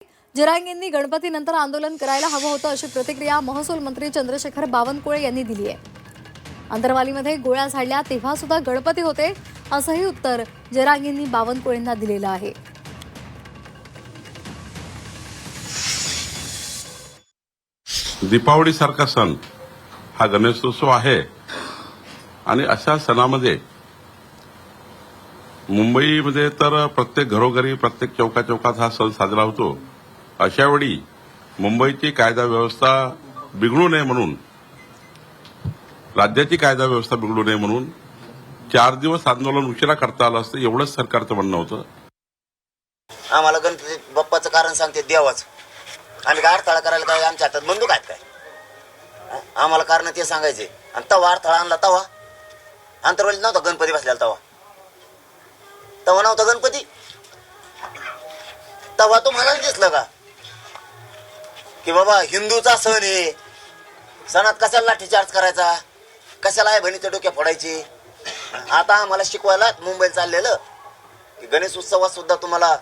जरांगेंनी गणपतीनंतर आंदोलन करायला हवं होतं अशी प्रतिक्रिया महसूल मंत्री चंद्रशेखर बावनकुळे यांनी दिली आहे। अंतरवालीमध्ये गोळ्या झाडल्या तेव्हा सुद्धा गणपती होते असंही उत्तर जरांगेंनी बावनकुळेंना दिलेलं आहे। दीपावली सारखा सण हा गणेशोत्सव आहे आणि अशा सणामध्ये मुंबईमध्ये तर प्रत्येक घरोघरी प्रत्येक चौकाचौकात हा सण साजरा होतो। अशा वेळी मुंबईची कायदा व्यवस्था बिघडू नये म्हणून, राज्याची कायदा व्यवस्था बिघडू नये म्हणून 4 दिवस आंदोलन उशिरा करता आलं असतं, एवढंच सरकारचं म्हणणं होतं। आम्हाला गणपती बाप्पाचं कारण सांगते देवाच, आम्ही काय अडथळा करायला काय आमच्या हातात बंदूक आहेत काय? आम्हाला कारण ते सांगायचे। आणि तवा अडथळा आणला तवा अंतरवालीत नव्हता गणपती बसलेला, तवा नव्हता गणपती, तवा तुम्हाला दिसलं का की बाबा हिंदूचा सण आहे, सणात कशाला लाठीचार्ज करायचा, कशाला आहे बहिणीचे डोके फोडायचे? आता आम्हाला शिकवायला मुंबईला चाललेलं की गणेश उत्सवात सुद्धा तुम्हाला